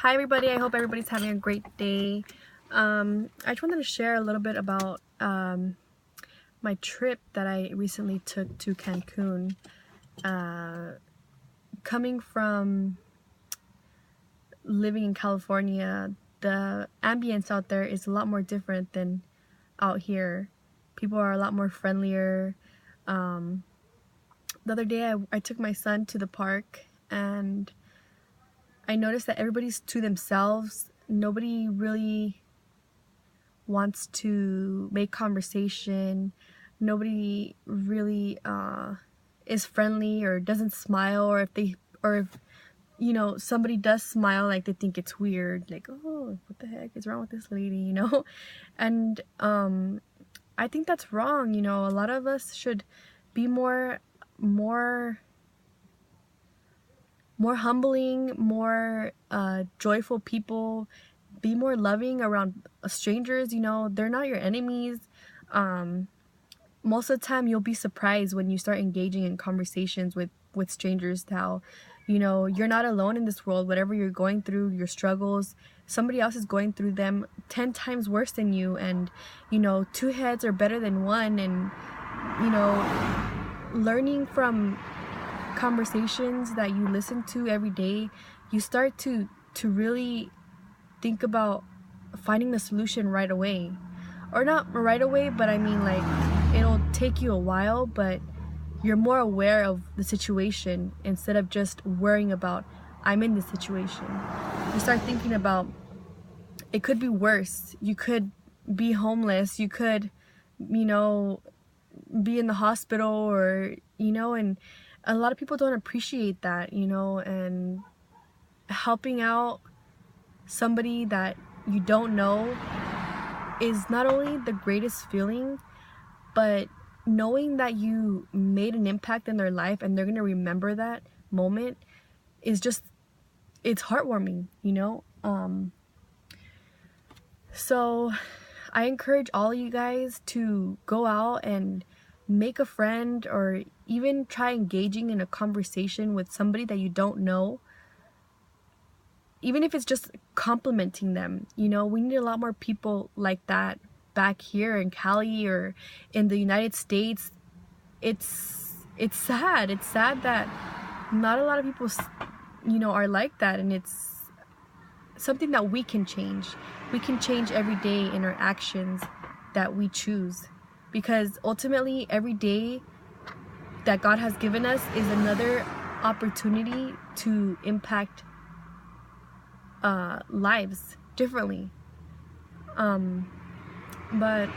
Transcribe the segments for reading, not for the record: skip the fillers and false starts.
Hi everybody, I hope everybody's having a great day. I just wanted to share a little bit about my trip that I recently took to Cancun. Coming from living in California, the ambience out there is a lot more different than out here. People are a lot more friendlier. The other day I took my son to the park and I noticed that everybody's to themselves. Nobody really wants to make conversation. Nobody really is friendly or doesn't smile, or if somebody does smile, like they think it's weird, like, oh, what the heck is wrong with this lady, and I think that's wrong. A lot of us should be more humbling, more joyful people, be more loving around strangers. They're not your enemies. Most of the time you'll be surprised when you start engaging in conversations with strangers, how you're not alone in this world. Whatever you're going through, your struggles, somebody else is going through them 10 times worse than you, and two heads are better than one. And learning from conversations that you listen to every day, you start to really think about finding the solution right away. Or not right away, but I mean, like, it'll take you a while, but you're more aware of the situation instead of just worrying about, I'm in this situation. You start thinking about, it could be worse. You could be homeless. You could, be in the hospital, or, and a lot of people don't appreciate that, and helping out somebody that you don't know is not only the greatest feeling, but knowing that you made an impact in their life and they're going to remember that moment is just, it's heartwarming. So I encourage all of you guys to go out and make a friend, or even try engaging in a conversation with somebody that you don't know. Even if it's just complimenting them. We need a lot more people like that back here in Cali or in the United States. It's sad. It's sad that not a lot of people, are like that, and it's something that we can change. We can change every day in our actions that we choose, because ultimately every day that God has given us is another opportunity to impact lives differently. But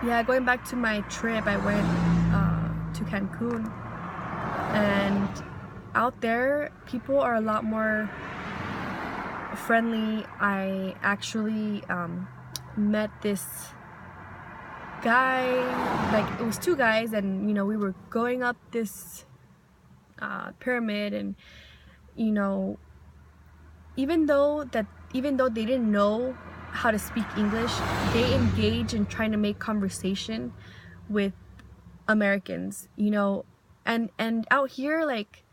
yeah, going back to my trip, I went to Cancun, and out there people are a lot more friendly. I actually met this guy, like, it was two guys, and we were going up this pyramid, and even though they didn't know how to speak English, they engage in trying to make conversation with Americans, and out here, like,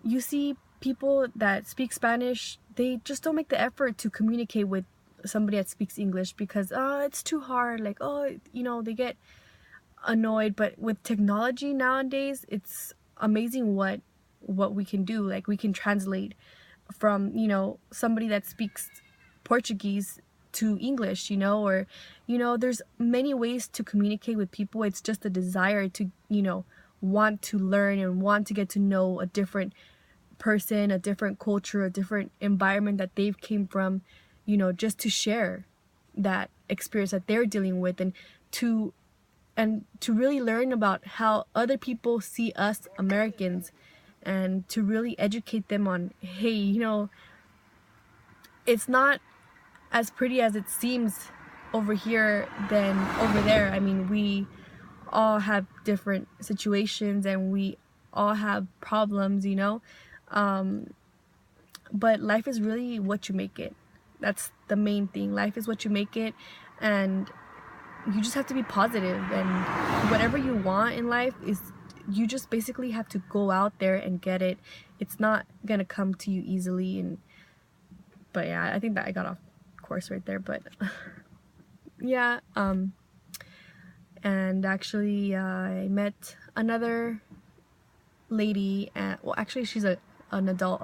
you see people that speak Spanish, they just don't make the effort to communicate with somebody that speaks English, because it's too hard, like, they get annoyed. But with technology nowadays, it's amazing what we can do. Like, we can translate from somebody that speaks Portuguese to English, or there's many ways to communicate with people. It's just a desire to want to learn and want to get to know a different person, a different culture, a different environment that they've came from, just to share that experience that they're dealing with, and to really learn about how other people see us Americans, and to really educate them on, hey, it's not as pretty as it seems over here than over there. I mean, we all have different situations and we all have problems, but life is really what you make it. That's the main thing. Life is what you make it, and you just have to be positive, and whatever you want in life is, you just basically have to go out there and get it. It's not gonna come to you easily, and But yeah, I think that I got off course right there. But yeah, and actually I met another lady, and well, actually she's an adult.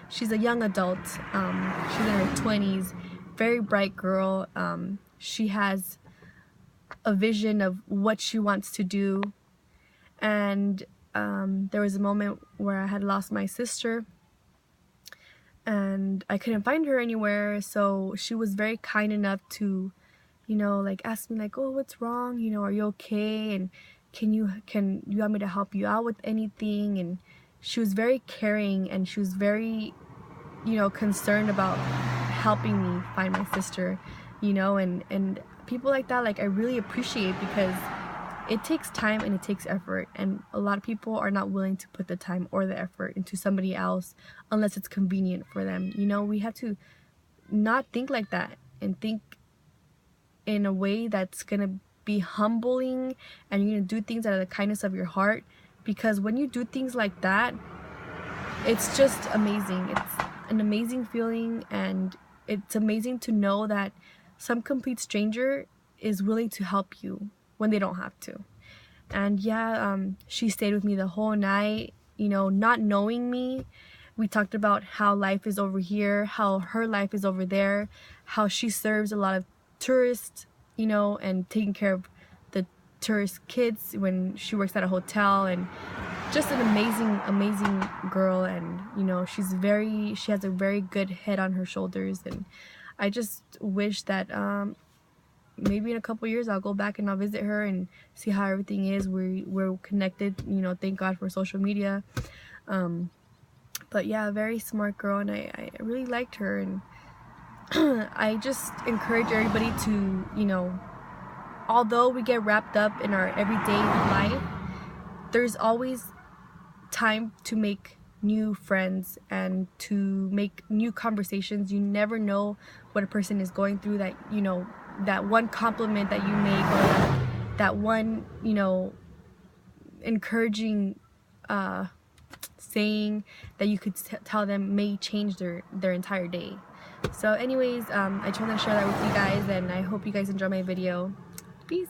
She's a young adult. She's in her 20s, very bright girl. She has a vision of what she wants to do, and there was a moment where I had lost my sister and I couldn't find her anywhere, so she was very kind enough to, you know, like ask me like, oh, what's wrong, you know, are you okay, and can you want me to help you out with anything? And she was very caring, and she was very, you know, concerned about helping me find my sister, you know. And people like that, like, I really appreciate, because it takes time and it takes effort, and a lot of people are not willing to put the time or the effort into somebody else unless it's convenient for them. You know, we have to not think like that and think in a way that's gonna be humbling, and you're gonna do things out of the kindness of your heart, because when you do things like that, it's just amazing. It's an amazing feeling, and it's amazing to know that some complete stranger is willing to help you when they don't have to. And yeah, she stayed with me the whole night, you know, not knowing me. We talked about how life is over here, how her life is over there, how she serves a lot of tourists, you know, and taking care of the tourist kids when she works at a hotel. And just an amazing girl. And you know, she has a very good head on her shoulders. And I just wish that maybe in a couple years I'll go back and I'll visit her and see how everything is. We're connected, you know, thank God for social media. But yeah, a very smart girl, and I really liked her. And I just encourage everybody to, you know, although we get wrapped up in our everyday life, there's always time to make new friends and to make new conversations. You never know what a person is going through, that, you know, that one compliment that you make, or that one, you know, encouraging saying that you could tell them may change their entire day. So anyways, I just want to share that with you guys, and I hope you guys enjoy my video. Peace.